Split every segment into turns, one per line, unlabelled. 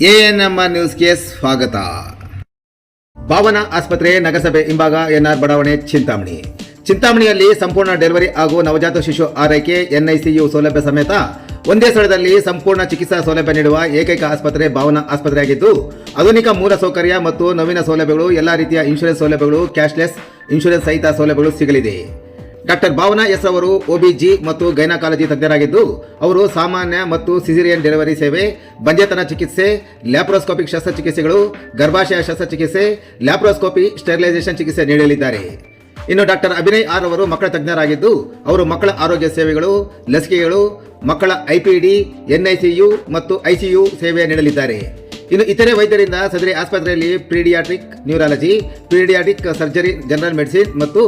ANMR ನ್ಯೂಸ್ಗೆ ಸ್ವಾಗತ. ಭಾವನಾ ಆಸ್ಪತ್ರೆ ನಗರಸಭೆ ಹಿಂಭಾಗ ಎನ್ಆರ್ ಬಡಾವಣೆ ಚಿಂತಾಮಣಿಯಲ್ಲಿ ಸಂಪೂರ್ಣ ಡೆಲಿವರಿ ಹಾಗೂ ನವಜಾತ ಶಿಶು ಆರೈಕೆ ಎನ್ಐಸಿಯು ಸೌಲಭ್ಯ ಸಮೇತ ಒಂದೇ ಸ್ಥಳದಲ್ಲಿ ಸಂಪೂರ್ಣ ಚಿಕಿತ್ಸಾ ಸೌಲಭ್ಯ ನೀಡುವ ಏಕೈಕ ಆಸ್ಪತ್ರೆ ಭಾವನಾ ಆಸ್ಪತ್ರೆಯಾಗಿದ್ದು, ಆಧುನಿಕ ಮೂಲ ಸೌಕರ್ಯ ಮತ್ತು ನವೀನ ಸೌಲಭ್ಯಗಳು, ಎಲ್ಲ ರೀತಿಯ ಇನ್ಶೂರೆನ್ಸ್ ಸೌಲಭ್ಯಗಳು, ಕ್ಯಾಶ್ಲೆಸ್ ಇನ್ಶೂರೆನ್ಸ್ ಸಹಿತ ಸೌಲಭ್ಯಗಳು ಸಿಗಲಿದೆ. ಡಾಕ್ಟರ್ ಭಾವನಾ ಎಸ್ ಅವರು OBG ಮತ್ತು ಗೈನಕಾಲಜಿ ತಜ್ಞರಾಗಿದ್ದು, ಅವರು ಸಾಮಾನ್ಯ ಮತ್ತು ಸಿಸೇರಿಯನ್ ಡೆಲಿವರಿ ಸೇವೆ, ಬಂಜೆತನ ಚಿಕಿತ್ಸೆ, ಲ್ಯಾಪ್ರೋಸ್ಕೋಪಿಕ್ ಶಸ್ತ್ರಚಿಕಿತ್ಸೆಗಳು, ಗರ್ಭಾಶಯ ಶಸ್ತ್ರಚಿಕಿತ್ಸೆ, ಲ್ಯಾಪ್ರೋಸ್ಕೋಪಿ ಸ್ಟೆರಿಲೈಸೇಷನ್ ಚಿಕಿತ್ಸೆ ನೀಡಲಿದ್ದಾರೆ. ಇನ್ನು ಡಾಕ್ಟರ್ ಅಭಿನಯ್ ಆರ್ ಅವರು ಮಕ್ಕಳ ತಜ್ಞರಾಗಿದ್ದು, ಅವರು ಮಕ್ಕಳ ಆರೋಗ್ಯ ಸೇವೆಗಳು, ಲಸಿಕೆಗಳು, ಮಕ್ಕಳ IPD, NICU ಮತ್ತು ICU ಸೇವೆ ನೀಡಲಿದ್ದಾರೆ. ಇನ್ನು ಇತರೆ ವೈದ್ಯರಿಂದ ಸದರಿ ಆಸ್ಪತ್ರೆಯಲ್ಲಿ pediatric neurology, pediatric surgery, general medicine ಮತ್ತು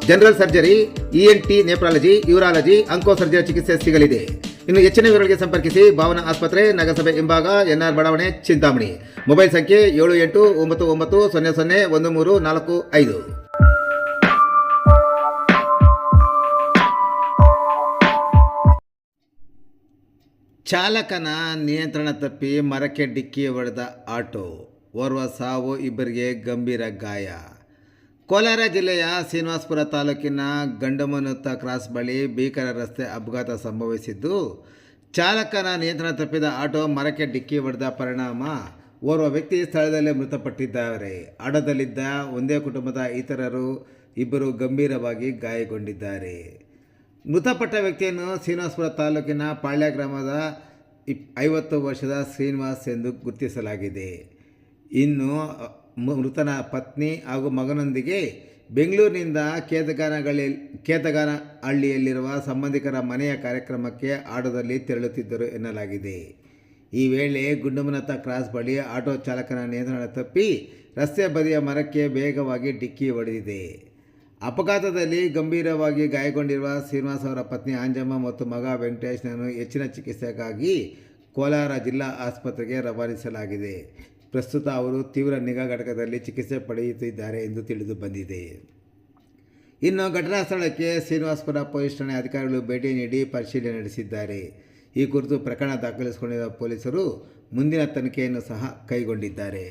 general surgery, ENT nephrology, urology, onco surgery ಚಿಕಿತ್ಸೆ ಸಿಗಲಿದೆ. ಇನ್ನು ಹೆಚ್ಚಿನ ವಿವರಗಳಿಗೆ ಸಂಪರ್ಕಿಸಿ ಭಾವನಾ ಆಸ್ಪತ್ರೆ, ನಗರಸಭೆ ಹಿಂಭಾಗ, ಎನ್ಆರ್ ಬಡಾವಣೆ, ಚಿಂತಾಮಣಿ. ಮೊಬೈಲ್ ಸಂಖ್ಯೆ 7899001345. ಚಾಲಕನ ನಿಯಂತ್ರಣ ತಪ್ಪಿ ಮರಕ್ಕೆ ಡಿಕ್ಕಿ ಹೊಡೆದ ಆಟೋ, ಓರ್ವ ಸಾವು, ಇಬ್ಬರಿಗೆ ಗಂಭೀರ ಗಾಯ. ಕೋಲಾರ ಜಿಲ್ಲೆಯ ಶ್ರೀನಿವಾಸಪುರ ತಾಲೂಕಿನ ಗಂಡಮನುತ್ತ ಕ್ರಾಸ್ ಬಳಿ ಭೀಕರ ರಸ್ತೆ ಅಪಘಾತ ಸಂಭವಿಸಿದ್ದು, ಚಾಲಕನ ನಿಯಂತ್ರಣ ತಪ್ಪಿದ ಆಟೋ ಮರಕ್ಕೆ ಡಿಕ್ಕಿ ಹೊಡೆದ ಪರಿಣಾಮ ಓರ್ವ ವ್ಯಕ್ತಿ ಸ್ಥಳದಲ್ಲೇ ಮೃತಪಟ್ಟಿದ್ದಾರೆ. ಆಟೋದಲ್ಲಿದ್ದ ಒಂದೇ ಕುಟುಂಬದ ಇತರರು ಇಬ್ಬರು ಗಂಭೀರವಾಗಿ ಗಾಯಗೊಂಡಿದ್ದಾರೆ. ಮೃತಪಟ್ಟ ವ್ಯಕ್ತಿಯನ್ನು ಶ್ರೀನಿವಾಸಪುರ ತಾಲೂಕಿನ ಪಾಳ್ಯ ಗ್ರಾಮದ 50 ವರ್ಷದ ಶ್ರೀನಿವಾಸ್ ಎಂದು ಗುರುತಿಸಲಾಗಿದೆ. ಇನ್ನು ಮೃತನ ಪತ್ನಿ ಹಾಗೂ ಮಗನೊಂದಿಗೆ ಬೆಂಗಳೂರಿನಿಂದ ಕೇತಗಾನಹಳ್ಳಿಯಲ್ಲಿರುವ ಸಂಬಂಧಿಕರ ಮನೆಯ ಕಾರ್ಯಕ್ರಮಕ್ಕೆ ಆಟೋದಲ್ಲಿ ತೆರಳುತ್ತಿದ್ದರು ಎನ್ನಲಾಗಿದೆ. ಈ ವೇಳೆ ಗುಂಡಮನತ್ತ ಕ್ರಾಸ್ ಬಳಿ ಆಟೋ ಚಾಲಕನ ನಿಯಂತ್ರಣ ತಪ್ಪಿ ರಸ್ತೆ ಬದಿಯ ಮರಕ್ಕೆ ವೇಗವಾಗಿ ಡಿಕ್ಕಿ ಹೊಡೆದಿದೆ. ಅಪಘಾತದಲ್ಲಿ ಗಂಭೀರವಾಗಿ ಗಾಯಗೊಂಡಿರುವ ಶ್ರೀನಿವಾಸ್ ಅವರ ಪತ್ನಿ ಅಂಜಮ್ಮ ಮತ್ತು ಮಗ ವೆಂಕಟೇಶ್ನನ್ನು ಹೆಚ್ಚಿನ ಚಿಕಿತ್ಸೆಗಾಗಿ ಕೋಲಾರ ಜಿಲ್ಲಾ ಆಸ್ಪತ್ರೆಗೆ ರವಾನಿಸಲಾಗಿದೆ. ಪ್ರಸ್ತುತ ಅವರು ತೀವ್ರ ನಿಗಾ ಘಟಕದಲ್ಲಿ ಚಿಕಿತ್ಸೆ ಪಡೆಯುತ್ತಿದ್ದಾರೆ ಎಂದು ತಿಳಿದು ಬಂದಿದೆ. ಇನ್ನು ಘಟನಾ ಸ್ಥಳಕ್ಕೆ ಶ್ರೀನಿವಾಸಪುರ ಪೊಲೀಸ್ ಠಾಣೆ ಅಧಿಕಾರಿಗಳು ಭೇಟಿ ನೀಡಿ ಪರಿಶೀಲನೆ ನಡೆಸಿದ್ದಾರೆ. ಈ ಕುರಿತು ಪ್ರಕರಣ ದಾಖಲಿಸಿಕೊಂಡಿರುವ ಪೊಲೀಸರು ಮುಂದಿನ ತನಿಖೆಯನ್ನು ಸಹ ಕೈಗೊಂಡಿದ್ದಾರೆ.